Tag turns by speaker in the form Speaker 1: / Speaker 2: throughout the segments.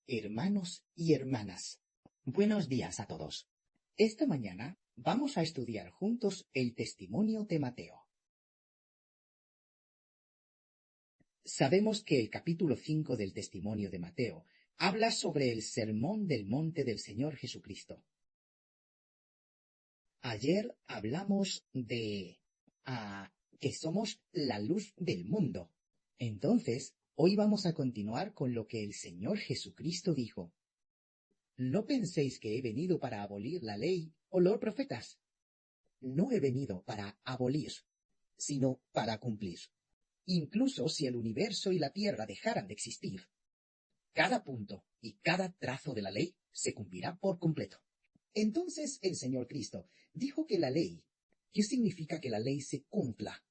Speaker 1: Hermanos y hermanas, buenos días a todos. Esta mañana vamos a estudiar juntos el testimonio de Mateo. Sabemos que el capítulo 5 del testimonio de Mateo habla sobre el sermón del monte del Señor Jesucristo. Ayer hablamos de que somos la luz del mundo. Entonces, hoy vamos a continuar con lo que el Señor Jesucristo dijo. No penséis que he venido para abolir la ley o los profetas. No he venido para abolir, sino para cumplir. Incluso si el universo y la tierra dejaran de existir, cada punto y cada trazo de la ley se cumplirá por completo. Entonces el Señor Cristo dijo que la ley, ¿qué significa que la ley se cumpla?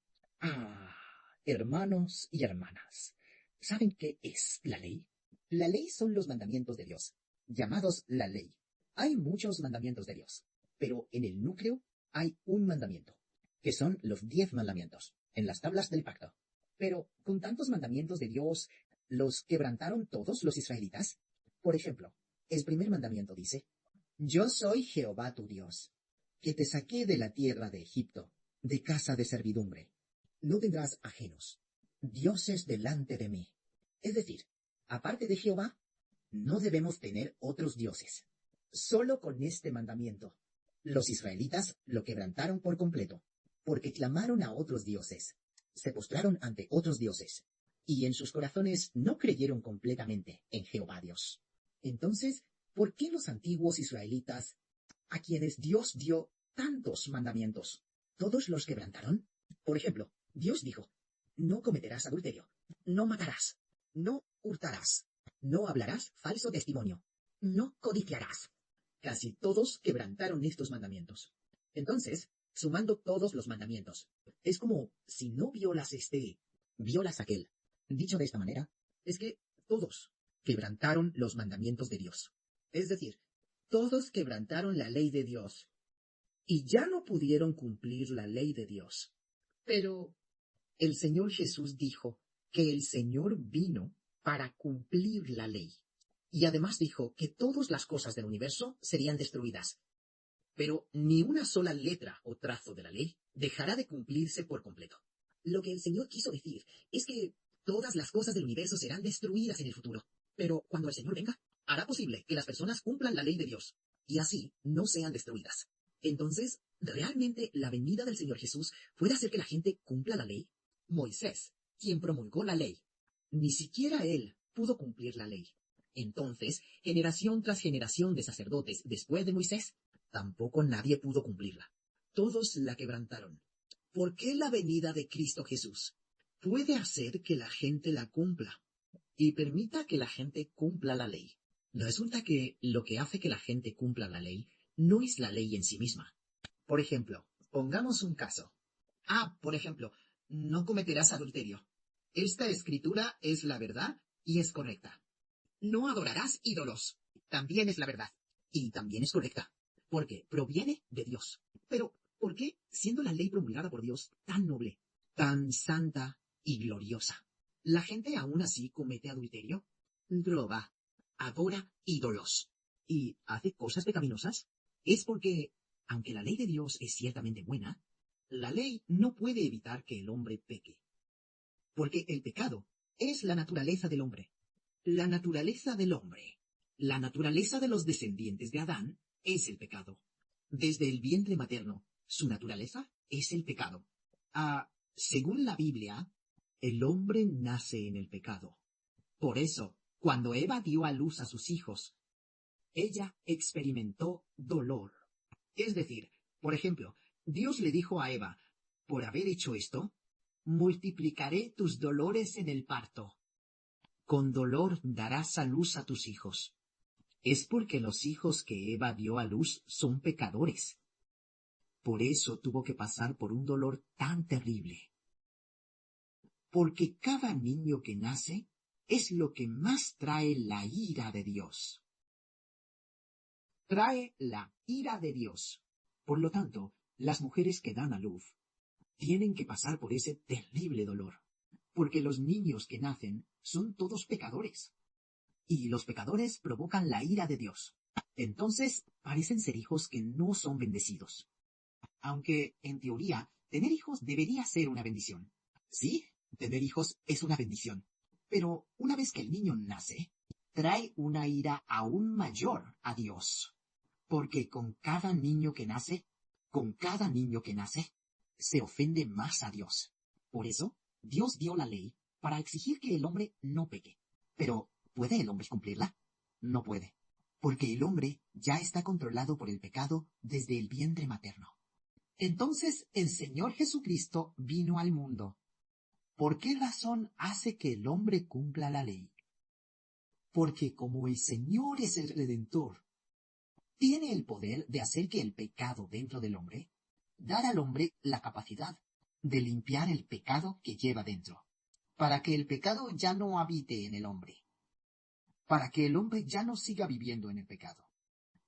Speaker 1: Hermanos y hermanas, ¿saben qué es la ley? La ley son los mandamientos de Dios, llamados la ley. Hay muchos mandamientos de Dios, pero en el núcleo hay un mandamiento, que son los 10 mandamientos, en las tablas del pacto. Pero con tantos mandamientos de Dios, ¿los quebrantaron todos los israelitas? Por ejemplo, el primer mandamiento dice: Yo soy Jehová tu Dios, que te saqué de la tierra de Egipto, de casa de servidumbre. No tendrás ajenos, dioses delante de mí. Es decir, aparte de Jehová, no debemos tener otros dioses. Solo con este mandamiento, los israelitas lo quebrantaron por completo, porque clamaron a otros dioses, se postraron ante otros dioses, y en sus corazones no creyeron completamente en Jehová Dios. Entonces, ¿por qué los antiguos israelitas, a quienes Dios dio tantos mandamientos, todos los quebrantaron? Por ejemplo, Dios dijo: no cometerás adulterio, no matarás, no hurtarás, no hablarás falso testimonio, no codiciarás. Casi todos quebrantaron estos mandamientos. Entonces, sumando todos los mandamientos, es como si no violas violas aquel. Dicho de esta manera, es que todos quebrantaron los mandamientos de Dios. Es decir, todos quebrantaron la ley de Dios y ya no pudieron cumplir la ley de Dios. Pero el Señor Jesús dijo que el Señor vino para cumplir la ley. Y además dijo que todas las cosas del universo serían destruidas. Pero ni una sola letra o trazo de la ley dejará de cumplirse por completo. Lo que el Señor quiso decir es que todas las cosas del universo serán destruidas en el futuro. Pero cuando el Señor venga, hará posible que las personas cumplan la ley de Dios y así no sean destruidas. Entonces, ¿realmente la venida del Señor Jesús puede hacer que la gente cumpla la ley? Moisés, quien promulgó la ley, ni siquiera él pudo cumplir la ley. Entonces, generación tras generación de sacerdotes después de Moisés, tampoco nadie pudo cumplirla. Todos la quebrantaron. ¿Por qué la venida de Cristo Jesús puede hacer que la gente la cumpla y permita que la gente cumpla la ley? Resulta que lo que hace que la gente cumpla la ley no es la ley en sí misma. Por ejemplo, pongamos un caso. Por ejemplo, no cometerás adulterio. Esta escritura es la verdad y es correcta. No adorarás ídolos. También es la verdad y también es correcta, porque proviene de Dios. Pero, ¿por qué, siendo la ley promulgada por Dios tan noble, tan santa y gloriosa, la gente aún así comete adulterio, roba, adora ídolos y hace cosas pecaminosas? Es porque, aunque la ley de Dios es ciertamente buena, la ley no puede evitar que el hombre peque. Porque el pecado es la naturaleza del hombre. La naturaleza del hombre, la naturaleza de los descendientes de Adán, es el pecado. Desde el vientre materno, su naturaleza es el pecado. Según la Biblia, el hombre nace en el pecado. Por eso, cuando Eva dio a luz a sus hijos, ella experimentó dolor. Es decir, por ejemplo, Dios le dijo a Eva: por haber hecho esto, multiplicaré tus dolores en el parto. Con dolor darás a luz a tus hijos. Es porque los hijos que Eva dio a luz son pecadores. Por eso tuvo que pasar por un dolor tan terrible. Porque cada niño que nace es lo que más trae la ira de Dios. Trae la ira de Dios. Por lo tanto, las mujeres que dan a luz tienen que pasar por ese terrible dolor, porque los niños que nacen son todos pecadores. y los pecadores provocan la ira de Dios. Entonces parecen ser hijos que no son bendecidos. Aunque, en teoría, tener hijos debería ser una bendición. Sí, tener hijos es una bendición. Pero una vez que el niño nace, trae una ira aún mayor a Dios. Porque con cada niño que nace, se ofende más a Dios. Por eso, Dios dio la ley para exigir que el hombre no peque. Pero, ¿puede el hombre cumplirla? No puede. Porque el hombre ya está controlado por el pecado desde el vientre materno. Entonces el Señor Jesucristo vino al mundo. ¿Por qué razón hace que el hombre cumpla la ley? Porque como el Señor es el Redentor, tiene el poder de hacer que el pecado dentro del hombre, dar al hombre la capacidad de limpiar el pecado que lleva dentro, para que el pecado ya no habite en el hombre, para que el hombre ya no siga viviendo en el pecado.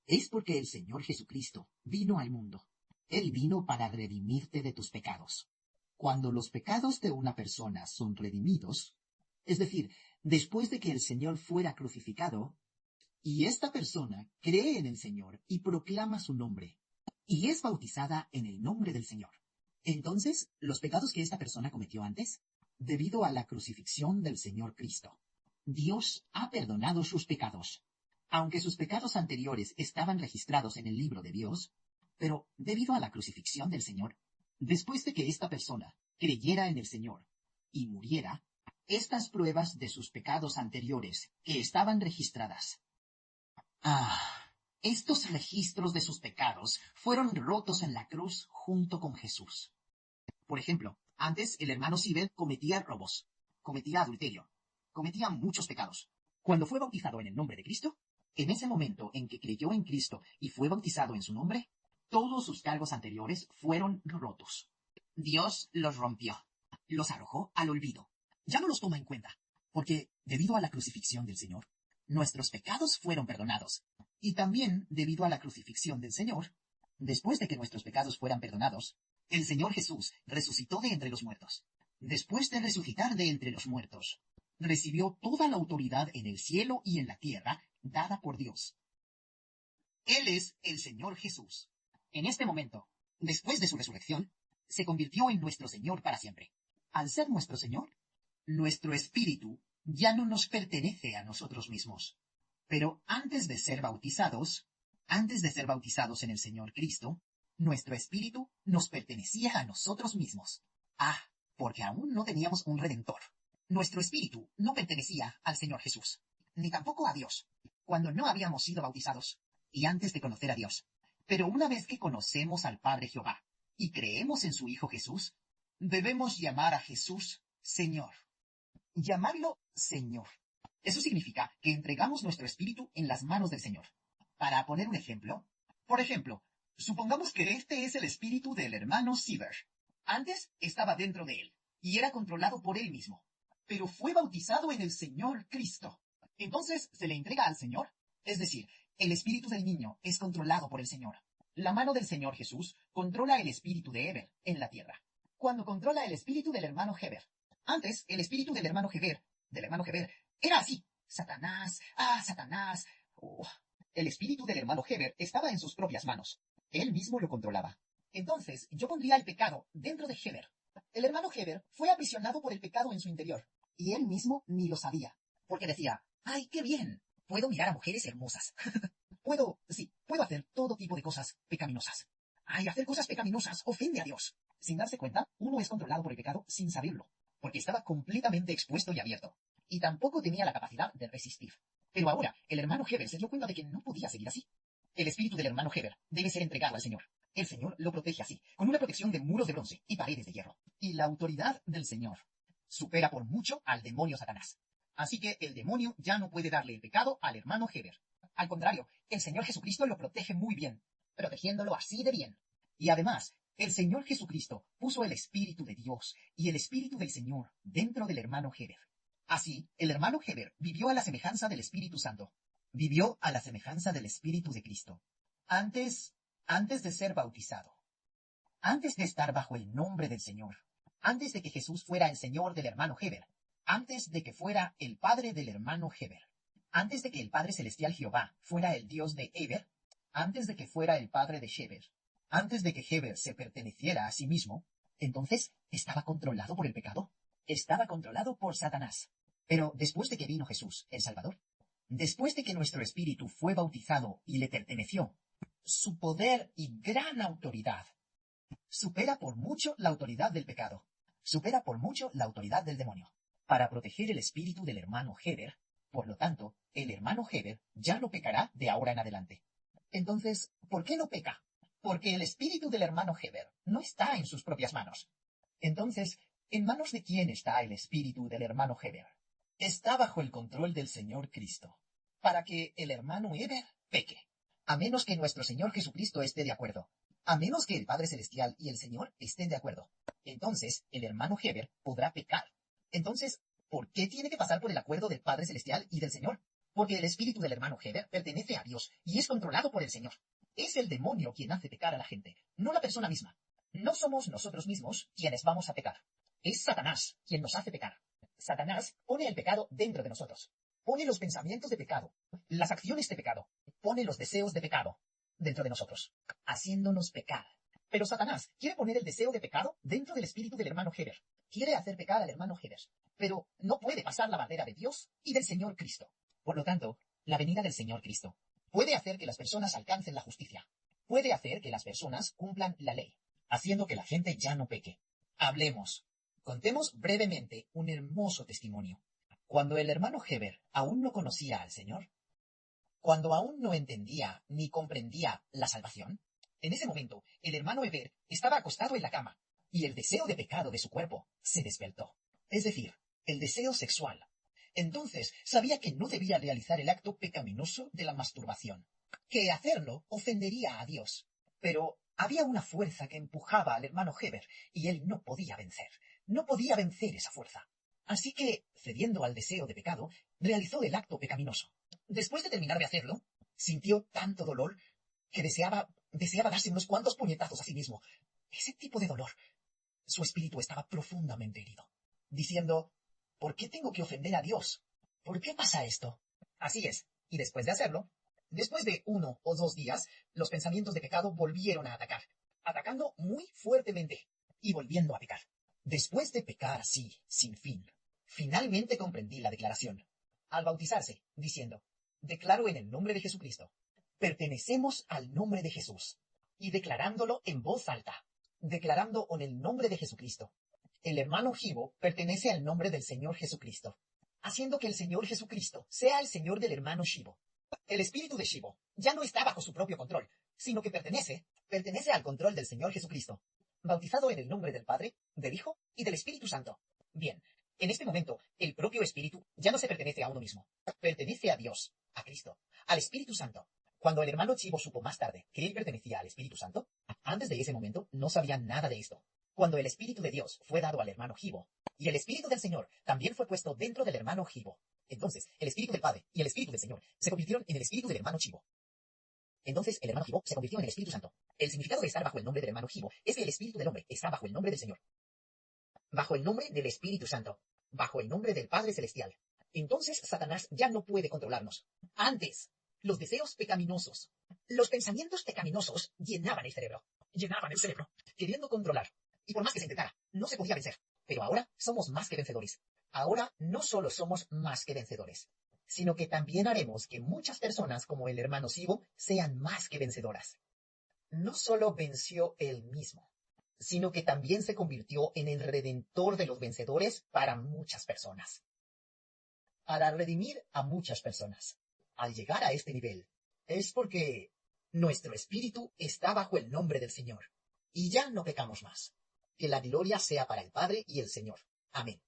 Speaker 1: Es porque el Señor Jesucristo vino al mundo. Él vino para redimirte de tus pecados. Cuando los pecados de una persona son redimidos, es decir, después de que el Señor fuera crucificado, y esta persona cree en el Señor y proclama su nombre, y es bautizada en el nombre del Señor. Entonces, los pecados que esta persona cometió antes, debido a la crucifixión del Señor Cristo, Dios ha perdonado sus pecados. Aunque sus pecados anteriores estaban registrados en el libro de Dios, pero debido a la crucifixión del Señor, después de que esta persona creyera en el Señor y muriera, estas pruebas de sus pecados anteriores que estaban registradas, estos registros de sus pecados fueron rotos en la cruz junto con Jesús. Por ejemplo, antes el hermano Sibel cometía robos, cometía adulterio, cometía muchos pecados. Cuando fue bautizado en el nombre de Cristo, en ese momento en que creyó en Cristo y fue bautizado en su nombre, todos sus cargos anteriores fueron rotos. Dios los rompió, los arrojó al olvido. Ya no los toma en cuenta, porque debido a la crucifixión del Señor, nuestros pecados fueron perdonados. Y también debido a la crucifixión del Señor, después de que nuestros pecados fueran perdonados, el Señor Jesús resucitó de entre los muertos. Después de resucitar de entre los muertos, recibió toda la autoridad en el cielo y en la tierra dada por Dios. Él es el Señor Jesús. En este momento, después de su resurrección, se convirtió en nuestro Señor para siempre. Al ser nuestro Señor, nuestro espíritu ya no nos pertenece a nosotros mismos. Pero antes de ser bautizados en el Señor Cristo, nuestro espíritu nos pertenecía a nosotros mismos. Porque aún no teníamos un Redentor. Nuestro espíritu no pertenecía al Señor Jesús, ni tampoco a Dios, cuando no habíamos sido bautizados, y antes de conocer a Dios. Pero una vez que conocemos al Padre Jehová y creemos en su Hijo Jesús, debemos llamar a Jesús Señor. Llamarlo Señor. Eso significa que entregamos nuestro espíritu en las manos del Señor. Para poner un ejemplo, por ejemplo, supongamos que este es el espíritu del hermano Sieber. Antes estaba dentro de él, y era controlado por él mismo, pero fue bautizado en el Señor Cristo. Entonces se le entrega al Señor, es decir, el espíritu del niño es controlado por el Señor. La mano del Señor Jesús controla el espíritu de Heber en la tierra, cuando controla el espíritu del hermano Heber. Antes, el espíritu del hermano Heber, era así. Satanás, Satanás. El espíritu del hermano Heber estaba en sus propias manos. Él mismo lo controlaba. Entonces, yo pondría el pecado dentro de Heber. El hermano Heber fue aprisionado por el pecado en su interior, y él mismo ni lo sabía, porque decía, ¡ay, qué bien! Puedo mirar a mujeres hermosas. puedo hacer todo tipo de cosas pecaminosas. Hacer cosas pecaminosas ofende a Dios. Sin darse cuenta, uno es controlado por el pecado sin saberlo, porque estaba completamente expuesto y abierto, y tampoco tenía la capacidad de resistir. Pero ahora, el hermano Heber se dio cuenta de que no podía seguir así. El espíritu del hermano Heber debe ser entregado al Señor. El Señor lo protege así, con una protección de muros de bronce y paredes de hierro. Y la autoridad del Señor supera por mucho al demonio Satanás. Así que el demonio ya no puede darle el pecado al hermano Heber. Al contrario, el Señor Jesucristo lo protege muy bien, protegiéndolo así de bien. Y además, el Señor Jesucristo puso el Espíritu de Dios y el Espíritu del Señor dentro del hermano Heber. Así, el hermano Heber vivió a la semejanza del Espíritu Santo. Vivió a la semejanza del Espíritu de Cristo. Antes de ser bautizado. Antes de estar bajo el nombre del Señor. Antes de que Jesús fuera el Señor del hermano Heber. Antes de que fuera el padre del hermano Heber. Antes de que el Padre Celestial Jehová fuera el Dios de Heber, antes de que fuera el padre de Heber, antes de que Heber se perteneciera a sí mismo, entonces estaba controlado por el pecado, estaba controlado por Satanás. Pero después de que vino Jesús, el Salvador, después de que nuestro espíritu fue bautizado y le perteneció, su poder y gran autoridad supera por mucho la autoridad del pecado, supera por mucho la autoridad del demonio. Para proteger el espíritu del hermano Heber, por lo tanto, el hermano Heber ya no pecará de ahora en adelante. Entonces, ¿por qué no peca? Porque el espíritu del hermano Heber no está en sus propias manos. Entonces, ¿en manos de quién está el espíritu del hermano Heber? Está bajo el control del Señor Cristo, para que el hermano Heber peque, a menos que nuestro Señor Jesucristo esté de acuerdo, a menos que el Padre Celestial y el Señor estén de acuerdo. Entonces, el hermano Heber podrá pecar. Entonces, ¿por qué tiene que pasar por el acuerdo del Padre Celestial y del Señor? Porque el espíritu del hermano Heber pertenece a Dios y es controlado por el Señor. Es el demonio quien hace pecar a la gente, no la persona misma. No somos nosotros mismos quienes vamos a pecar. Es Satanás quien nos hace pecar. Satanás pone el pecado dentro de nosotros. Pone los pensamientos de pecado, las acciones de pecado, pone los deseos de pecado dentro de nosotros, haciéndonos pecar. Pero Satanás quiere poner el deseo de pecado dentro del espíritu del hermano Heber. Quiere hacer pecar al hermano Heber, pero no puede pasar la barrera de Dios y del Señor Cristo. Por lo tanto, la venida del Señor Cristo puede hacer que las personas alcancen la justicia, puede hacer que las personas cumplan la ley, haciendo que la gente ya no peque. Hablemos. Contemos brevemente un hermoso testimonio. Cuando el hermano Heber aún no conocía al Señor, cuando aún no entendía ni comprendía la salvación, en ese momento el hermano Heber estaba acostado en la cama y el deseo de pecado de su cuerpo se despertó, es decir, el deseo sexual. Entonces sabía que no debía realizar el acto pecaminoso de la masturbación, que hacerlo ofendería a Dios. Pero había una fuerza que empujaba al hermano Heber y él no podía vencer. No podía vencer esa fuerza. Así que, cediendo al deseo de pecado, realizó el acto pecaminoso. Después de terminar de hacerlo, sintió tanto dolor que deseaba darse unos cuantos puñetazos a sí mismo. Ese tipo de dolor. Su espíritu estaba profundamente herido, diciendo, ¿por qué tengo que ofender a Dios? ¿Por qué pasa esto? Así es, y después de hacerlo, después de 1 o 2 días, los pensamientos de pecado volvieron a atacar, atacando muy fuertemente y volviendo a pecar. Después de pecar así, sin fin, finalmente comprendí la declaración, al bautizarse, diciendo, declaro en el nombre de Jesucristo, pertenecemos al nombre de Jesús, y declarándolo en voz alta, declarando en el nombre de Jesucristo. El hermano Shivo pertenece al nombre del Señor Jesucristo, haciendo que el Señor Jesucristo sea el Señor del hermano Shivo. El espíritu de Shivo ya no está bajo su propio control, sino que pertenece al control del Señor Jesucristo, bautizado en el nombre del Padre, del Hijo y del Espíritu Santo. Bien, en este momento, el propio espíritu ya no se pertenece a uno mismo, pertenece a Dios, a Cristo, al Espíritu Santo. Cuando el hermano Chivo supo más tarde que él pertenecía al Espíritu Santo, antes de ese momento no sabía nada de esto. Cuando el Espíritu de Dios fue dado al hermano Chivo, y el Espíritu del Señor también fue puesto dentro del hermano Chivo, entonces el Espíritu del Padre y el Espíritu del Señor se convirtieron en el Espíritu del hermano Chivo. Entonces el hermano Chivo se convirtió en el Espíritu Santo. El significado de estar bajo el nombre del hermano Chivo es que el Espíritu del hombre está bajo el nombre del Señor, bajo el nombre del Espíritu Santo, bajo el nombre del Padre Celestial. Entonces Satanás ya no puede controlarnos. Antes, los deseos pecaminosos, los pensamientos pecaminosos llenaban el cerebro, queriendo controlar. Y por más que se intentara, no se podía vencer. Pero ahora somos más que vencedores. Ahora no solo somos más que vencedores, sino que también haremos que muchas personas como el hermano Sibo sean más que vencedoras. No solo venció él mismo, sino que también se convirtió en el redentor de los vencedores para muchas personas. Para redimir a muchas personas. Al llegar a este nivel, es porque nuestro espíritu está bajo el nombre del Señor, y ya no pecamos más. Que la gloria sea para el Padre y el Señor. Amén.